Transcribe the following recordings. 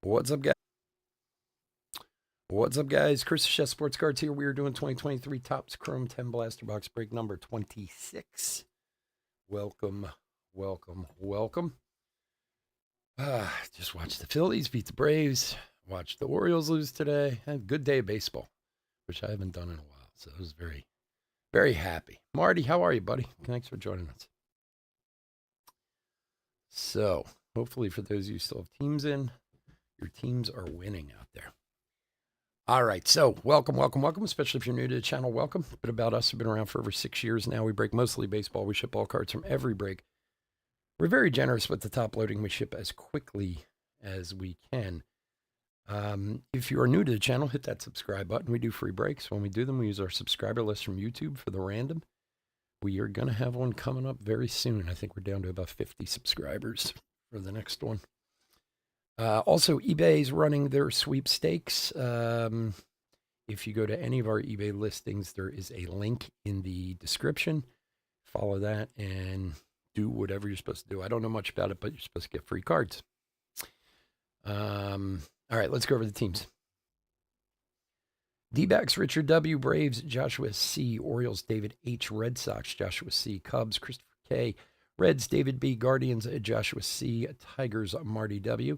What's up, guys? What's up, guys? Chris the Chef Sports Cards here. We are doing 2023 Topps Chrome 10 Blaster Box break number 26. Welcome, welcome, welcome. Just watched the Phillies beat the Braves. Watched the Orioles lose today. Had a good day of baseball, which I haven't done in a while. So I was very, very happy. Marty, how are you, buddy? Thanks for joining us. So, hopefully, for those of you who still have teams in, your teams are winning out there. All right, so welcome, especially if you're new to the channel, welcome. A bit about us, we've been around for over 6 years now. We break mostly baseball. We ship all cards from every break. We're very generous with the top loading. We ship as quickly as we can. If you are new to the channel, hit that subscribe button. We do free breaks. When we do them, we use our subscriber list from YouTube for the random. We are going to have one coming up very soon. I think we're down to about 50 subscribers for the next one. Also, eBay is running their sweepstakes. If you go to any of our eBay listings, there is a link in the description. Follow that and do whatever you're supposed to do. I don't know much about it, but you're supposed to get free cards. All right, let's go over the teams. D-backs, Richard W. Braves, Joshua C. Orioles, David H. Red Sox, Joshua C. Cubs, Christopher K. Reds, David B. Guardians, Joshua C. Tigers, Marty W.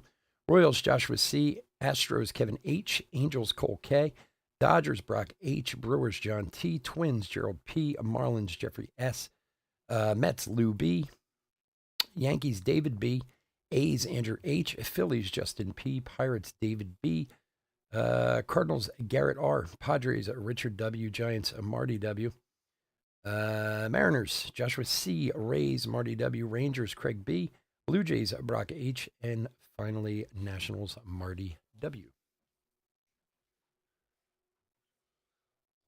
Royals, Joshua C. Astros, Kevin H. Angels, Cole K. Dodgers, Brock H. Brewers, John T. Twins, Gerald P. Marlins, Jeffrey S. Mets, Lou B. Yankees, David B. A's, Andrew H. Phillies, Justin P. Pirates, David B. Cardinals, Garrett R. Padres, Richard W. Giants, Marty W. Mariners, Joshua C. Rays, Marty W. Rangers, Craig B. Blue Jays, Brock H. And finally, Nationals, Marty W.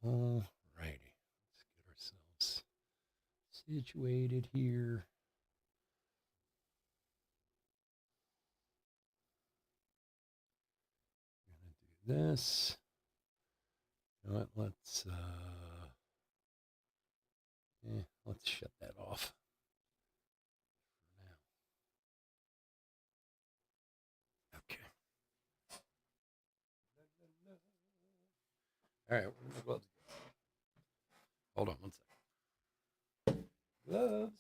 All righty. Let's get ourselves situated here. We're going to do this. You know what? Let's shut that off. All right, where my gloves go? Hold on one second. Gloves.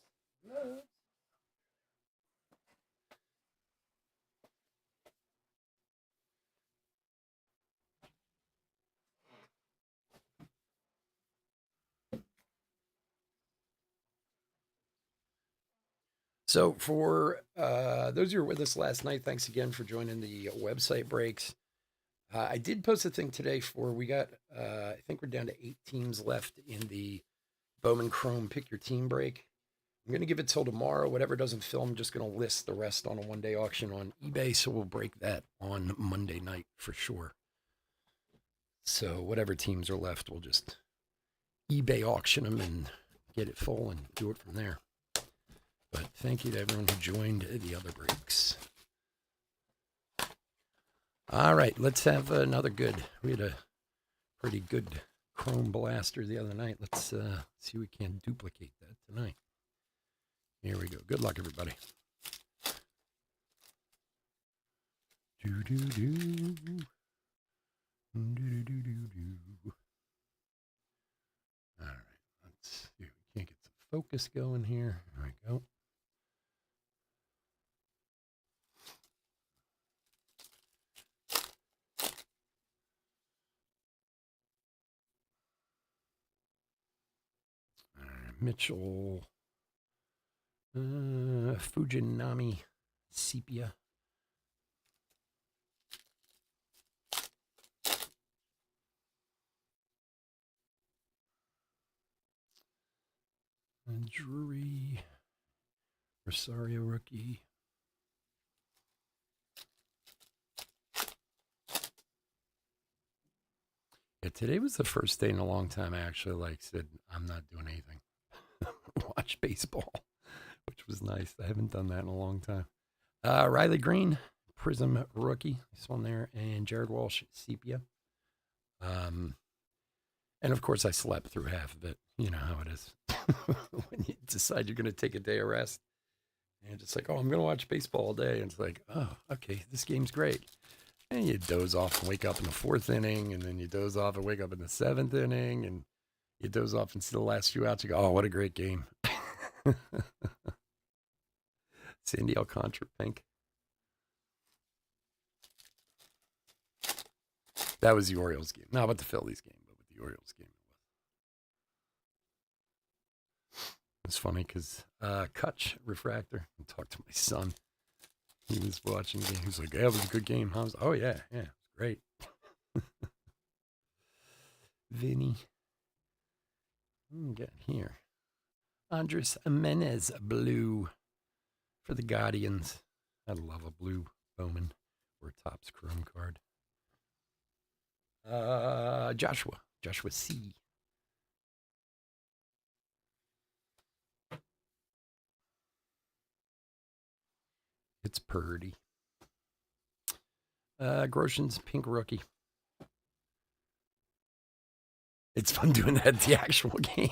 So for those who were with us last night, thanks again for joining the website breaks. I did post a thing today we got, I think we're down to 8 teams left in the Bowman Chrome Pick Your Team break. I'm going to give it till tomorrow. Whatever doesn't fill, I'm just going to list the rest on a one-day auction on eBay, so we'll break that on Monday night for sure. So whatever teams are left, we'll just eBay auction them and get it full and do it from there. But thank you to everyone who joined the other breaks. All right, let's have another good. We had a pretty good Chrome Blaster the other night. Let's see if we can duplicate that tonight. Here we go. Good luck, everybody. All right, let's see. We can't get some focus going here. There we go. Mitchell, Fujinami, Sepia. And Drury, Rosario rookie. Yeah, today was the first day in a long time I actually said I'm not doing anything. Watch baseball, which was nice. I haven't done that in a long time. Riley Green, Prism rookie, this one there, and Jared Walsh, Sepia. And of course, I slept through half of it. You know how it is when you decide you're going to take a day of rest, and it's like, oh, I'm going to watch baseball all day, and it's like, oh, okay, this game's great. And you doze off and wake up in the 4th inning, and then you doze off and wake up in the 7th inning, and you doze off and see the last few outs. You go, oh, what a great game. Sandy Alcantara, pink. That was the Orioles game. Not with the Phillies game, but with the Orioles game. It's funny because Kutch Refractor, I talked to my son. He was watching the game. He was like, yeah, it was a good game. I was, oh, yeah, it was great. Vinny. Get here. Andres Jimenez, blue for the Guardians. I love a blue Bowman or Topps Chrome card. Joshua C. It's Purdy. Groshans, pink rookie. It's fun doing that at the actual game.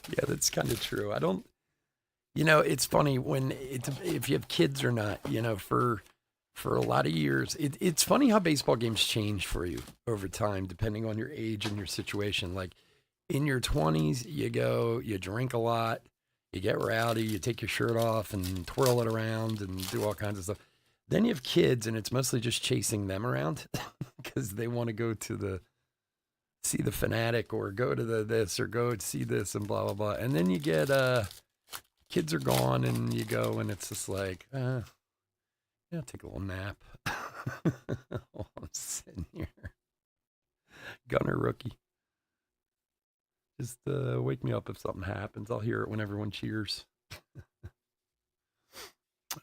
Yeah, that's kind of true. I don't, it's funny if you have kids or not, for a lot of years. It's funny how baseball games change for you over time, depending on your age and your situation. Like in your 20s, you drink a lot, you get rowdy, you take your shirt off and twirl it around and do all kinds of stuff. Then you have kids, and it's mostly just chasing them around because they want to go to see the Fanatic or go to this or go to see this and blah, blah, blah. And then you get, kids are gone and you go and it's just like, take a little nap. Oh, I'm sitting here. Gunner rookie. Just wake me up if something happens. I'll hear it when everyone cheers.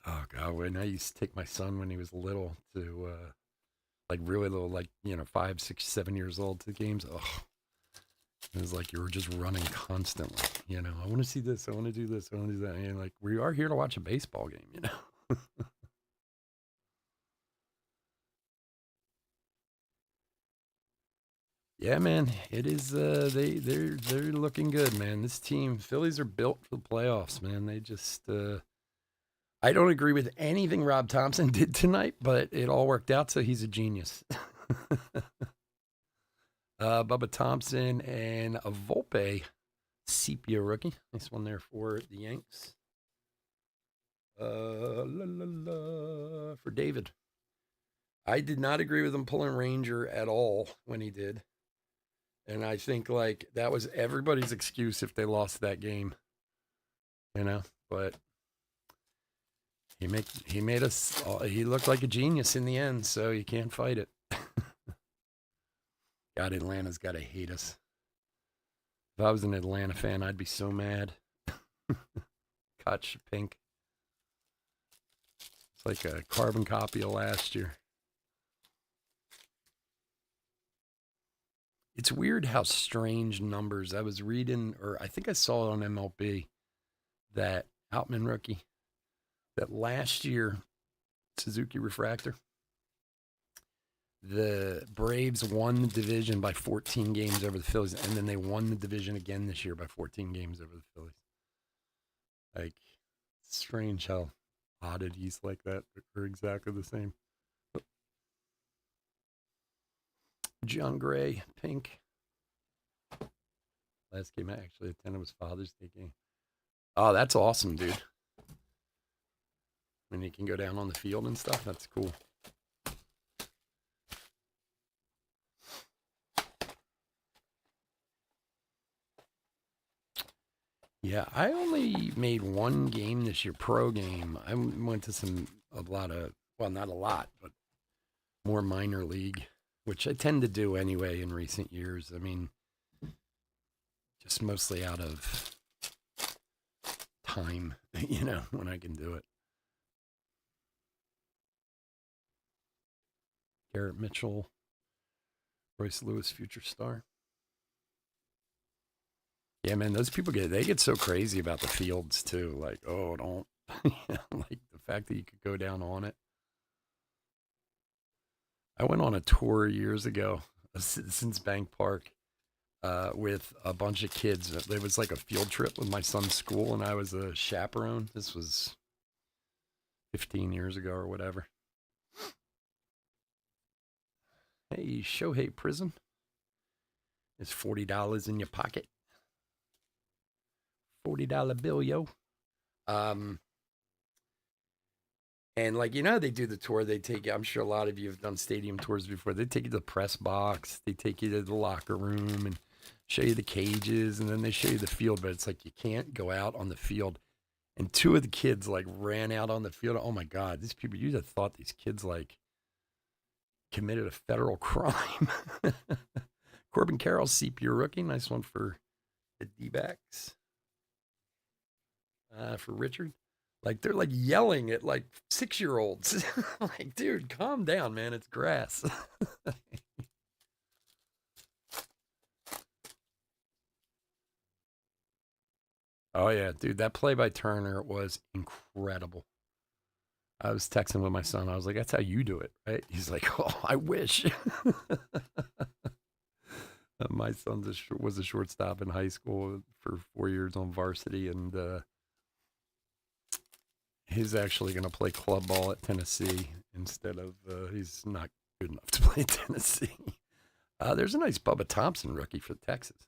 Oh, God. When I used to take my son when he was little to, really little, 5, 6, 7 years old to the games. Oh, it was like you were just running constantly. I want to see this. I want to do this. I want to do that. And we are here to watch a baseball game, Yeah, man, it is. They're looking good, man. This team, Phillies are built for the playoffs, man. They just. I don't agree with anything Rob Thompson did tonight, but it all worked out, so he's a genius. Bubba Thompson and a Volpe sepia rookie. Nice one there for the Yanks. For David. I did not agree with him pulling Ranger at all when he did. And I think that was everybody's excuse if they lost that game. But he made us, he looked like a genius in the end, so you can't fight it. God, Atlanta's got to hate us. If I was an Atlanta fan, I'd be so mad. Kutch, pink. It's like a carbon copy of last year. It's weird how strange numbers. I was reading, or I think I saw it on MLB, that Outman rookie, that last year, Suzuki Refractor, the Braves won the division by 14 games over the Phillies, and then they won the division again this year by 14 games over the Phillies. Strange how oddities like that are exactly the same. John Gray, pink. Last game I actually attended was Father's Day game. Oh, that's awesome, dude. When you can go down on the field and stuff, that's cool. Yeah, I only made one game this year, pro game. I went to not a lot, but more minor league, which I tend to do anyway in recent years. I mean, just mostly out of time, when I can do it. Garrett Mitchell, Royce Lewis, future star. Yeah, man, those people get so crazy about the fields too. Like, oh, don't like the fact that you could go down on it. I went on a tour years ago, Citizens Bank Park, with a bunch of kids. It was like a field trip with my son's school, and I was a chaperone. This was 15 years ago or whatever. Hey, Shohei Prism. It's $40 in your pocket. $40 bill, yo. Um, and like, they do the tour. They take you, I'm sure a lot of you have done stadium tours before. They take you to the press box, they take you to the locker room and show you the cages, and then they show you the field. But it's like you can't go out on the field. And two of the kids like ran out on the field. Oh my God, these people, you'd have thought these kids like committed a federal crime. Corbin Carroll, CPU rookie. Nice one for the D-backs. For Richard. Like they're like yelling at like 6-year-olds. Like, dude, calm down, man. It's grass. Oh yeah, dude, that play by Turner was incredible. I was texting with my son. I was like, "That's how you do it, right?" He's like, "Oh, I wish." My son was a shortstop in high school for 4 years on varsity, and he's actually going to play club ball at Tennessee instead of he's not good enough to play at Tennessee. There's a nice Bubba Thompson rookie for Texas.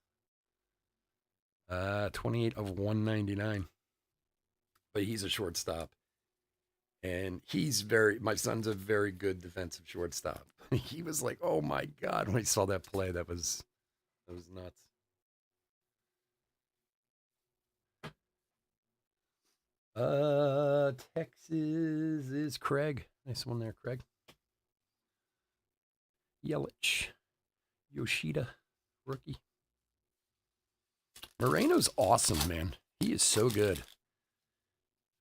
28 of 199. But he's a shortstop. And my son's a very good defensive shortstop. He was like, oh my God, when he saw that play, that was nuts. Texas is Craig. Nice one there, Craig. Yelich. Yoshida, rookie. Moreno's awesome, man. He is so good.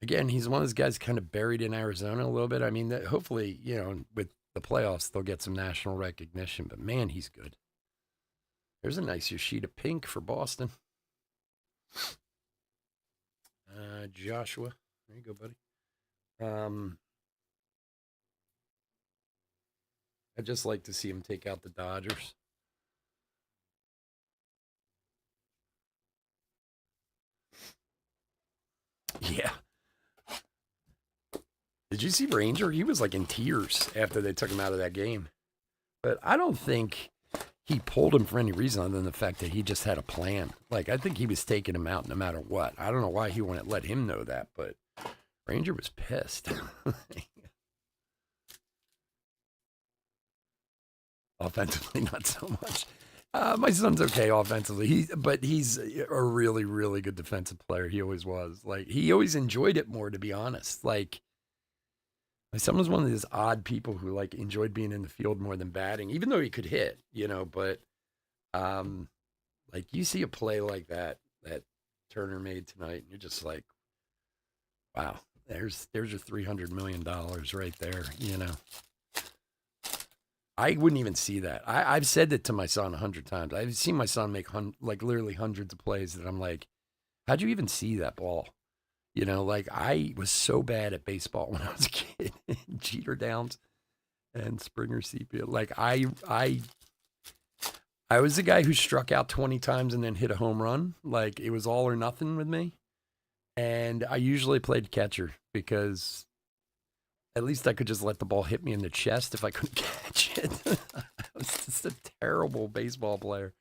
Again, he's one of those guys kind of buried in Arizona a little bit. I mean, hopefully, with the playoffs, they'll get some national recognition. But man, he's good. There's a nice Yoshida pink for Boston. Joshua. There you go, buddy. I'd just like to see him take out the Dodgers. Yeah. Did you see Ranger? He was like in tears after they took him out of that game. But I don't think he pulled him for any reason other than the fact that he just had a plan. Like, I think he was taking him out no matter what. I don't know why he wouldn't let him know that, but Ranger was pissed. Offensively, not so much. My son's okay offensively, but he's a really, really good defensive player. He always was. Like, he always enjoyed it more, to be honest. Like son was one of these odd people who like enjoyed being in the field more than batting, even though he could hit, But like you see a play like that Turner made tonight, and you're just like, wow, there's your $300 million right there, I wouldn't even see that. I've said that to my son 100 times. I've seen my son make like literally hundreds of plays that I'm like, how'd you even see that ball? Like I was so bad at baseball when I was a kid. Jeter Downs and Springer Sepia. Like I was the guy who struck out 20 times and then hit a home run. Like it was all or nothing with me. And I usually played catcher because at least I could just let the ball hit me in the chest if I couldn't catch it. I was just a terrible baseball player.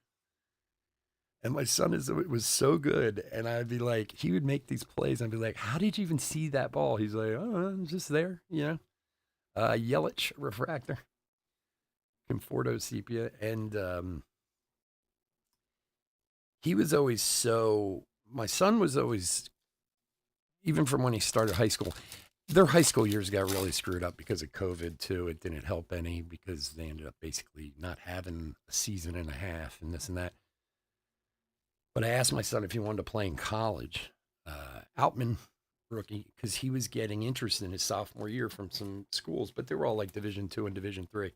And my son was so good. And I'd be like, he would make these plays. And I'd be like, how did you even see that ball? He's like, oh, it's just there, Yelich refractor. Conforto sepia. And he was always my son was always, even from when he started high school, their high school years got really screwed up because of COVID too. It didn't help any because they ended up basically not having a season and a half and this and that. But I asked my son if he wanted to play in college. Outman, rookie, because he was getting interest in his sophomore year from some schools, but they were all like Division II and Division III.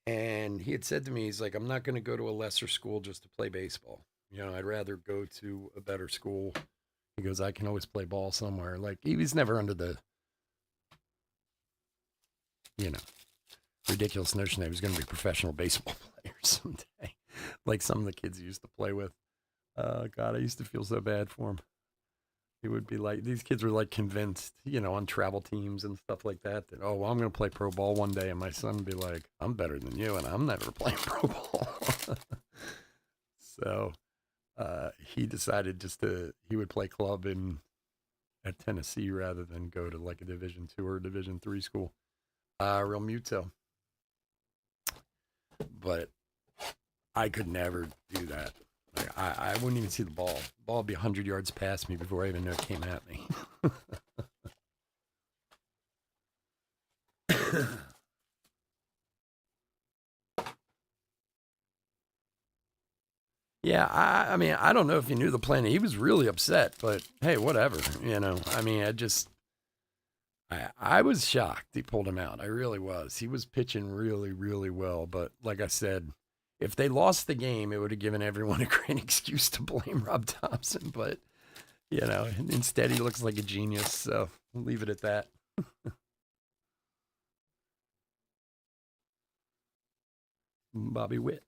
And he had said to me, he's like, I'm not going to go to a lesser school just to play baseball. I'd rather go to a better school. He goes, I can always play ball somewhere. Like he was never under the, ridiculous notion that he was going to be a professional baseball player someday, like some of the kids he used to play with. God, I used to feel so bad for him. He would be like, these kids were like convinced, on travel teams and stuff like that, that, oh, well, I'm going to play pro ball one day. And my son would be like, I'm better than you, and I'm never playing pro ball. So he decided he would play club at Tennessee rather than go to like a Division II or Division III school. Real Muto. But I could never do that. Like, I wouldn't even see the ball. The ball would be 100 yards past me before I even knew it came at me. Yeah, I mean, I don't know if he knew the plan. He was really upset, but hey, whatever. I mean, I was shocked he pulled him out. I really was. He was pitching really, really well. But like I said, if they lost the game, it would have given everyone a great excuse to blame Rob Thompson. But, instead he looks like a genius. So we'll leave it at that. Bobby Witt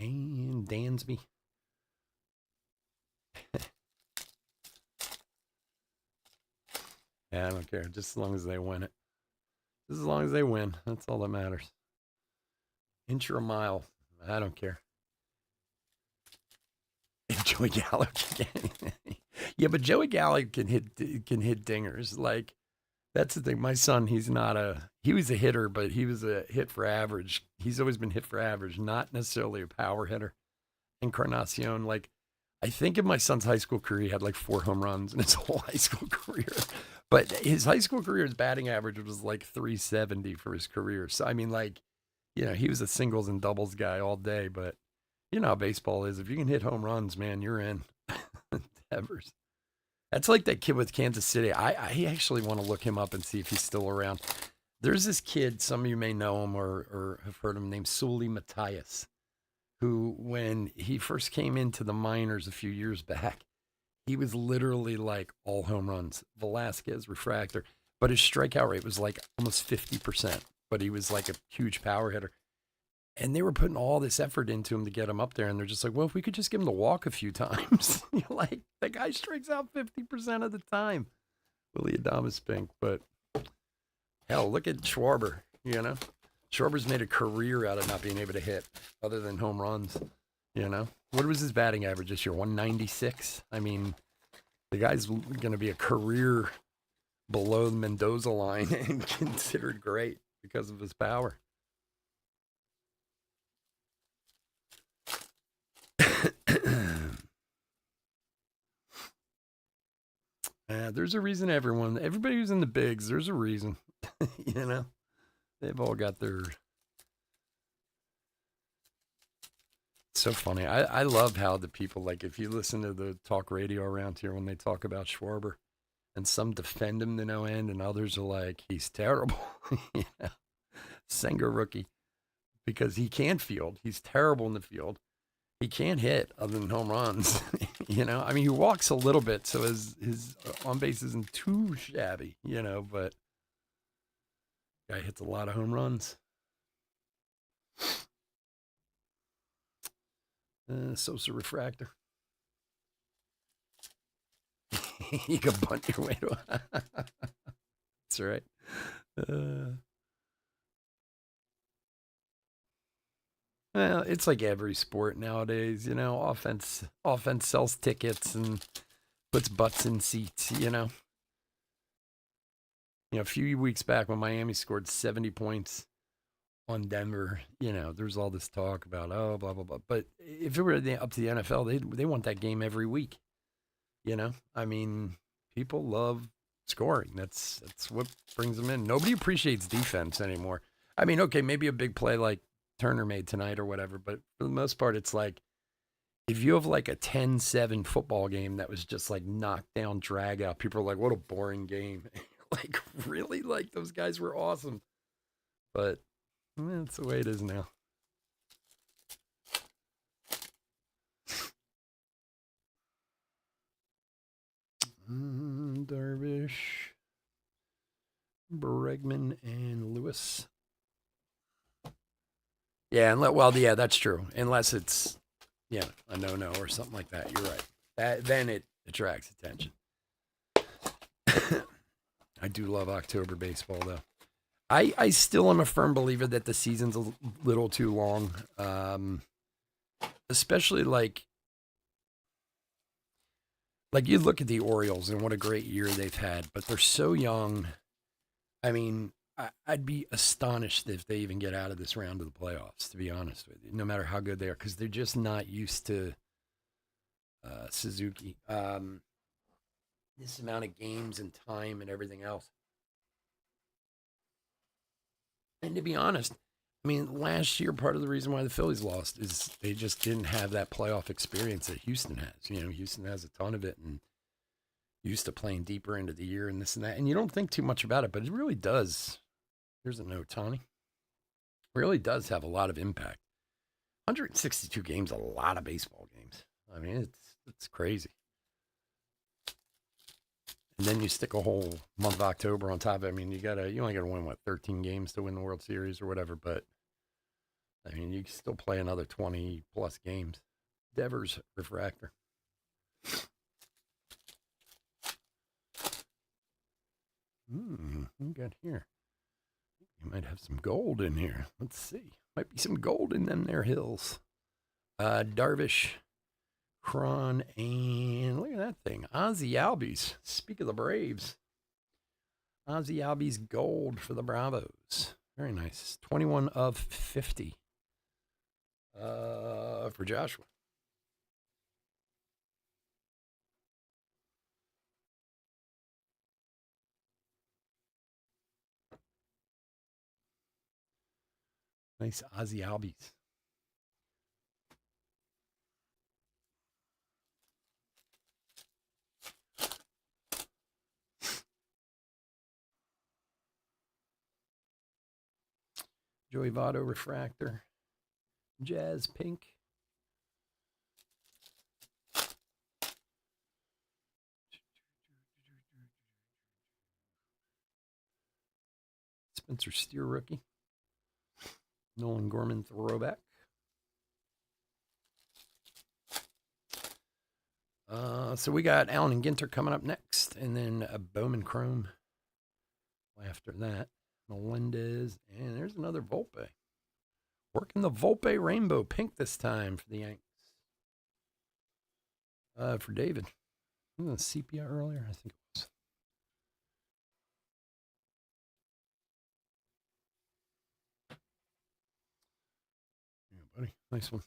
and Dansby. Yeah, I don't care. Just as long as they win it. Just as long as they win. That's all that matters. Inch or a mile. I don't care. If Joey Gallo can. Yeah, but Joey Gallo can hit dingers. Like, that's the thing. My son, he was a hitter, but he was a hit for average. He's always been hit for average, not necessarily a power hitter. Encarnacion, like, I think in my son's high school career, he had like 4 home runs in his whole high school career. But his high school career's batting average was like 370 for his career. So, I mean, like, he was a singles and doubles guy all day. But you know how baseball is. If you can hit home runs, man, you're in. Evers. That's like that kid with Kansas City. I actually want to look him up and see if he's still around. There's this kid, some of you may know him or have heard him, named Sully Matthias, who, when he first came into the minors a few years back, he was literally like all home runs, Velasquez, refractor, but his strikeout rate was like almost 50%, but he was like a huge power hitter. And they were putting all this effort into him to get him up there. And they're just like, well, if we could just give him to walk a few times, like, the guy strikes out 50% of the time. Willie Adames Pink. But hell, look at Schwarber, Schwarber's made a career out of not being able to hit other than home runs, What was his batting average this year? 196? I mean, the guy's going to be a career below the Mendoza line and considered great because of his power. There's a reason everybody who's in the bigs, there's a reason, they've all got their, it's so funny. I love how the people, like, if you listen to the talk radio around here, when they talk about Schwarber, and some defend him to no end and others are like, he's terrible. Senga rookie, because he can't field. He's terrible in the field. He can't hit other than home runs. I mean, he walks a little bit, so his on base isn't too shabby, but guy hits a lot of home runs. Sosa refractor. You can bunt your way to That's right. Well, it's like every sport nowadays, offense sells tickets and puts butts in seats, a few weeks back when Miami scored 70 points on Denver, there's all this talk about, oh, blah, blah, blah. But if it were up to the NFL, they want that game every week. I mean, people love scoring. That's what brings them in. Nobody appreciates defense anymore. I mean, okay, maybe a big play like Turner made tonight or whatever, but for the most part, it's like, if you have like a 10-7 football game that was just like knockdown, drag out, people are like, what a boring game. Like, really? Like, those guys were awesome. But that's the way it is now. Darvish, Bregman, and Lewis. Yeah, yeah, that's true. Unless it's, a no-no or something like that. You're right. Then it attracts attention. I do love October baseball, though. I still am a firm believer that the season's a little too long, especially like you look at the Orioles and what a great year they've had, but they're so young. I mean, I'd be astonished if they even get out of this round of the playoffs, to be honest with you, no matter how good they are, because they're just not used to Suzuki. This amount of games and time and everything else. And to be honest, I mean, last year, part of the reason why the Phillies lost is they just didn't have that playoff experience that Houston has. You know, Houston has a ton of it and used to playing deeper into the year and this and that. And you don't think too much about it, but it really does. Here's a note, Tony. It really does have a lot of impact. 162 games, a lot of baseball games. I mean, it's crazy. And then you stick a whole month of October on top of it. I mean, you only gotta win 13 games to win the World Series or whatever, but I mean you can still play another 20 plus games. Devers refractor. What we got here? You might have some gold in here. Let's see. Might be some gold in them there hills. Darvish, Cron, and look at that thing. Ozzie Albies. Speak of the Braves. Ozzie Albies gold for the Bravos. Very nice. 21 of 50 for Joshua. Nice Ozzie Albies. Joey Votto refractor. Jazz pink. Spencer Steer rookie. Nolan Gorman throwback. So we got Allen and Ginter coming up next, and then a Bowman Chrome after that. Melendez, and there's another Volpe. Working the Volpe rainbow pink this time for the Yanks. For David. Wasn't it sepia earlier? I think it was. Yeah, buddy. Nice one.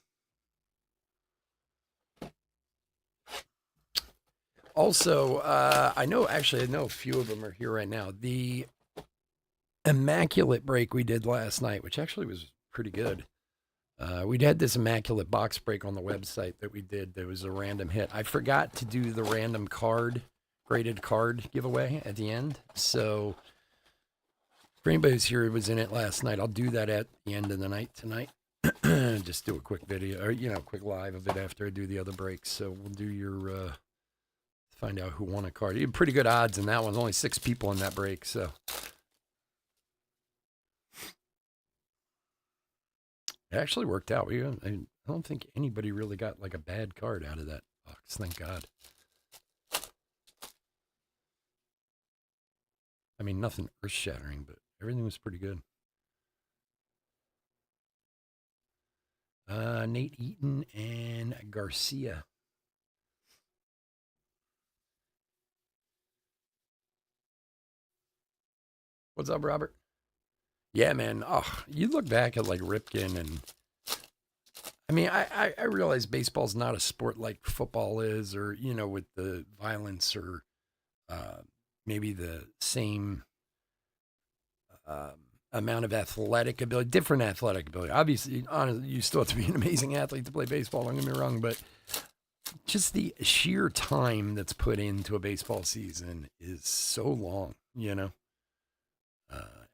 Also, I know a few of them are here right now. The immaculate break we did last night, which actually was pretty good. We'd had this immaculate box break on the website that we did. There was a random hit. I forgot to do the random graded card giveaway at the end. So for anybody who's here who was in it last night, I'll do that at the end of the night tonight. Just do a quick video or, quick live of it after I do the other breaks. So we'll do your, find out who won a card. You had pretty good odds in that one. Only 6 people in that break. So it actually worked out. I don't think anybody really got like a bad card out of that box. Thank God. I mean, nothing earth-shattering, but everything was pretty good. Nate Eaton and Garcia. What's up, Robert? Yeah, man. Oh, you look back at like Ripken, and I mean, I realize baseball's not a sport like football is, or with the violence or maybe the same amount of athletic ability, different athletic ability. Obviously, honestly, you still have to be an amazing athlete to play baseball. Don't get me wrong, but just the sheer time that's put into a baseball season is so long,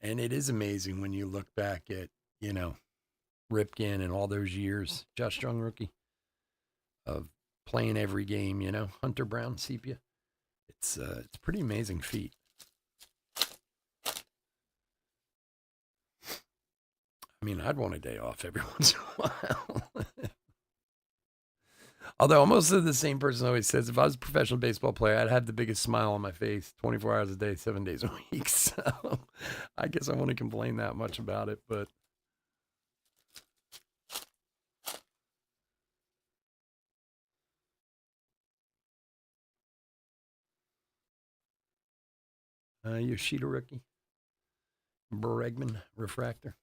and it is amazing when you look back at, Ripken and all those years, Josh Strong rookie, of playing every game, Hunter Brown, sepia. It's a pretty amazing feat. I mean, I'd want a day off every once in a while. Although I'm also the same person who always says, if I was a professional baseball player, I'd have the biggest smile on my face 24 hours a day, 7 days a week. So I guess I won't complain that much about it, but. Yoshida rookie. Bregman refractor.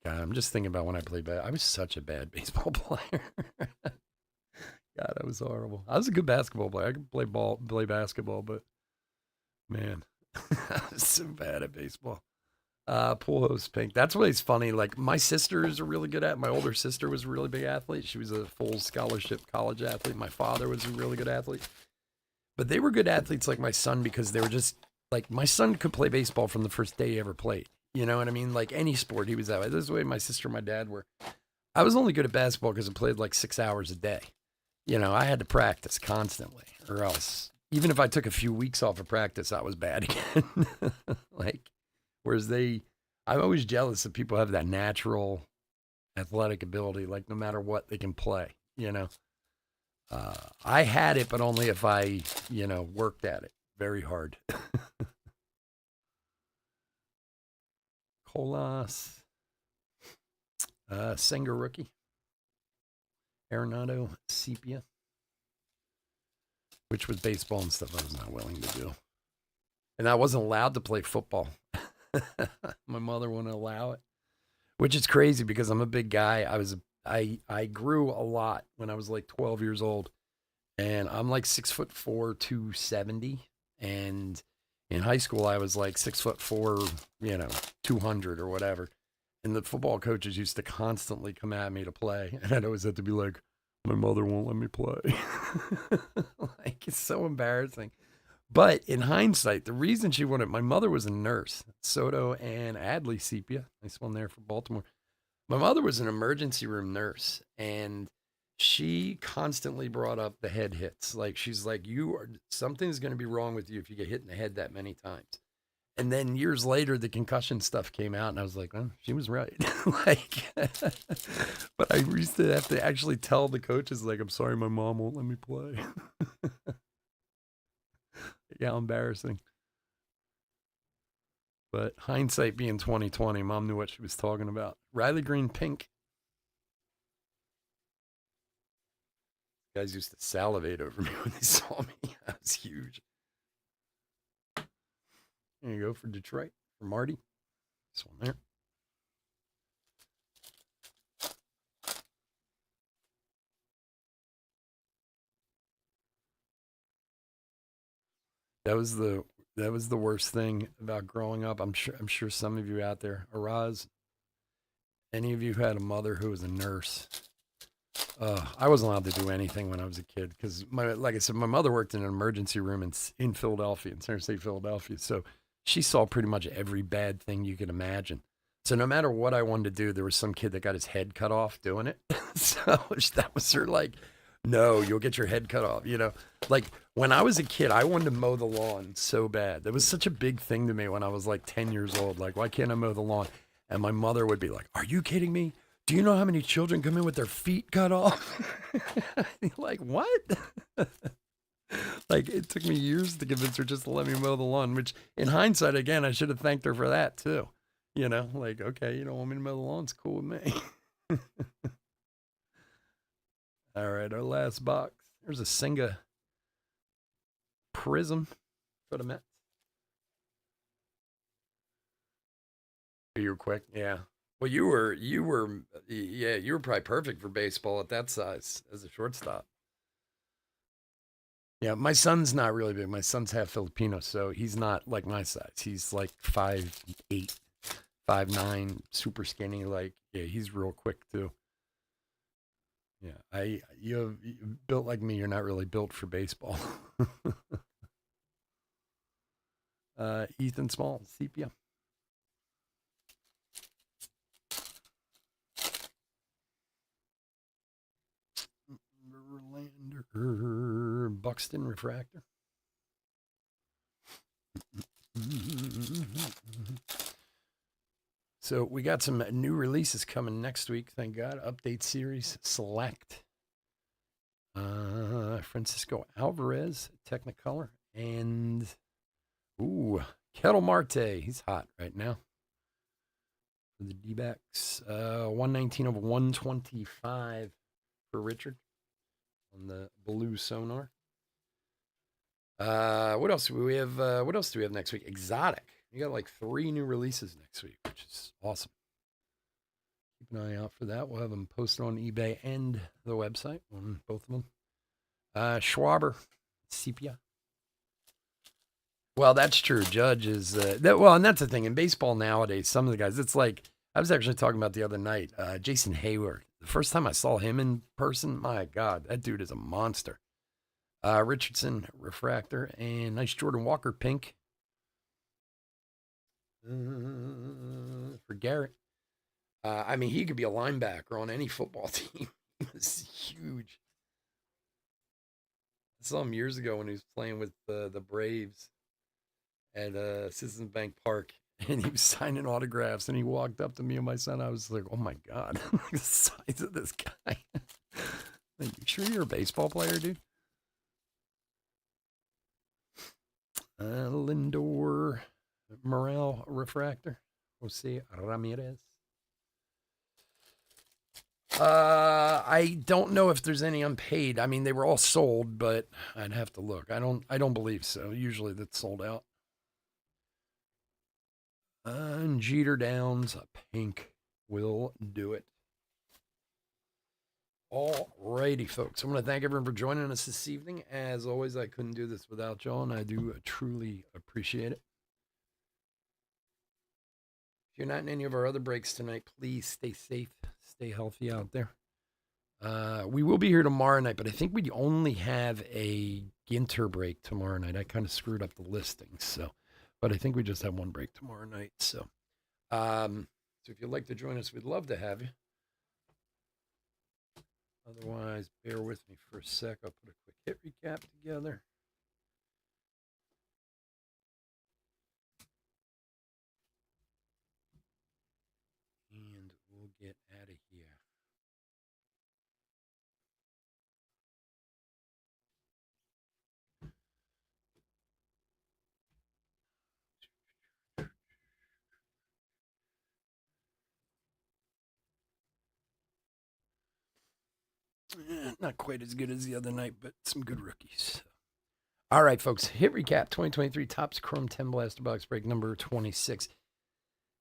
God, I'm just thinking about when I played bad. I was such a bad baseball player. God, I was horrible. I was a good basketball player. I could play basketball, but man, I was so bad at baseball. Pool host pink. That's what it's funny. Like my sister is really good at. My older sister was a really big athlete. She was a full scholarship college athlete. My father was a really good athlete. But they were good athletes like my son because they were just like my son could play baseball from the first day he ever played. You know what I mean? Like any sport, he was that way. This is the way my sister and my dad were. I was only good at basketball because I played like 6 hours a day. You know, I had to practice constantly, or else even if I took a few weeks off of practice, I was bad again. Like, whereas I'm always jealous of people who have that natural athletic ability. Like, no matter what, they can play. You know. I had it, but only if I, worked at it very hard. Colas, Senga rookie, Arenado Sepia, which was baseball and stuff I was not willing to do. And I wasn't allowed to play football. My mother wouldn't allow it, which is crazy because I'm a big guy. I grew a lot when I was like 12 years old. And I'm like 6'4", 270. And in high school, I was like 6'4", 200 or whatever. And the football coaches used to constantly come at me to play. And I'd always have to be like, my mother won't let me play. Like, it's so embarrassing. But in hindsight, the reason she wanted, my mother was a nurse, Soto and Adley Sepia. Nice one there for Baltimore. My mother was an emergency room nurse. And she constantly brought up the head hits. Like, she's like, something's going to be wrong with you if you get hit in the head that many times. And then years later, the concussion stuff came out, and I was like, oh, she was right. Like, but I used to have to actually tell the coaches, like, I'm sorry, my mom won't let me play. Yeah, embarrassing. But hindsight being 2020, mom knew what she was talking about. Riley Green pink. Guys used to salivate over me when they saw me. That was huge. There you go for Detroit, for Marty. This one there. That was the worst thing about growing up. I'm sure some of you out there, Araz, any of you who had a mother who was a nurse. I wasn't allowed to do anything when I was a kid because, like I said, my mother worked in an emergency room in Philadelphia, in Center City, Philadelphia. So she saw pretty much every bad thing you could imagine. So no matter what I wanted to do, there was some kid that got his head cut off doing it. So that was her like, no, you'll get your head cut off. Like when I was a kid, I wanted to mow the lawn so bad. That was such a big thing to me when I was like 10 years old. Like, why can't I mow the lawn? And my mother would be like, are you kidding me? Do you know how many children come in with their feet cut off? Like, what? Like, it took me years to convince her just to let me mow the lawn, which in hindsight, again, I should have thanked her for that too. Like, okay, you don't want me to mow the lawn? It's cool with me. All right, our last box. There's a Senga Prism for the Mets. You were quick, yeah. Well, you were probably perfect for baseball at that size as a shortstop. Yeah, my son's not really big. My son's half Filipino, so he's not like my size. He's like 5'8", 5'9", super skinny. Like, yeah, he's real quick too. Yeah, you built like me. You're not really built for baseball. Ethan Small, Sepia. Verlander, Buxton refractor. So we got some new releases coming next week. Thank God. Update series select. Francisco Alvarez, Technicolor, and Kettle Marte. He's hot right now for the D-backs. 119 of 125 for Richard on the blue sonar. What else do we have? What else do we have next week? Exotic. We got like 3 new releases next week, which is awesome. Keep an eye out for that. We'll have them posted on eBay and the website on both of them. Schwarber, Sepia. Well, that's true. Judge is and that's the thing in baseball nowadays. Some of the guys, it's like I was actually talking about the other night. Jason Hayward. The first time I saw him in person, my God, that dude is a monster. Richardson refractor and nice Jordan Walker pink for Garrett. I mean, he could be a linebacker on any football team. He was huge. I saw him years ago when he was playing with the Braves at Citizens Bank Park, and he was signing autographs, and he walked up to me and my son. I was like, oh my God, the size of this guy. Like, you sure you're a baseball player, dude? Lindor Morale refractor. Jose Ramirez. I don't know if there's any unpaid. I mean, they were all sold, but I'd have to look. I don't believe so. Usually that's sold out. And Jeter Downs, a pink will do it. All righty, folks. I want to thank everyone for joining us this evening. As always, I couldn't do this without y'all, and I do truly appreciate it. If you're not in any of our other breaks tonight, please stay safe, stay healthy out there. We will be here tomorrow night, but I think we only have a Ginter break tomorrow night. I kind of screwed up the listings, but I think we just have one break tomorrow night. So if you'd like to join us, we'd love to have you. Otherwise, bear with me for a sec. I'll put a quick hit recap together. And we'll get out of here. Not quite as good as the other night, but some good rookies. All right, folks. Hit recap 2023 Topps Chrome 10 Blaster Box break number 26.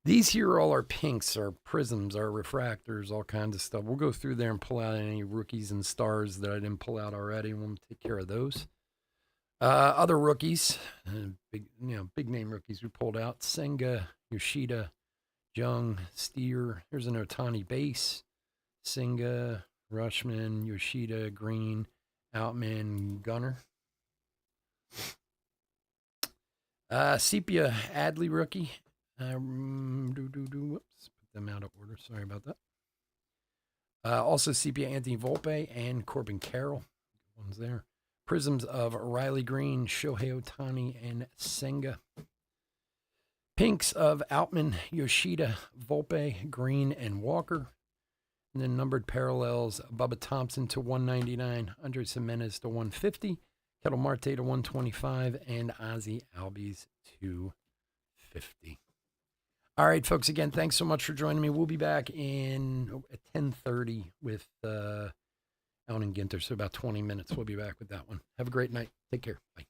These here are all our pinks, our prisms, our refractors, all kinds of stuff. We'll go through there and pull out any rookies and stars that I didn't pull out already. We'll take care of those. Other rookies, big name rookies we pulled out: Senga, Yoshida, Jung, Steer. Here's an Ohtani base. Senga, Rushman, Yoshida, Green, Outman, Gunner. Sepia Adley rookie. Whoops, put them out of order. Sorry about that. Also Sepia Anthony Volpe and Corbin Carroll. Good ones there. Prisms of Riley Green, Shohei Ohtani, and Senga. Pinks of Outman, Yoshida, Volpe, Green, and Walker. And then numbered parallels, Bubba Thompson to 199, Andres Jimenez to 150, Kettle Marte to 125, and Ozzie Albies to 50. All right, folks, again, thanks so much for joining me. We'll be back at 10:30 with Allen and Ginter, so about 20 minutes. We'll be back with that one. Have a great night. Take care. Bye.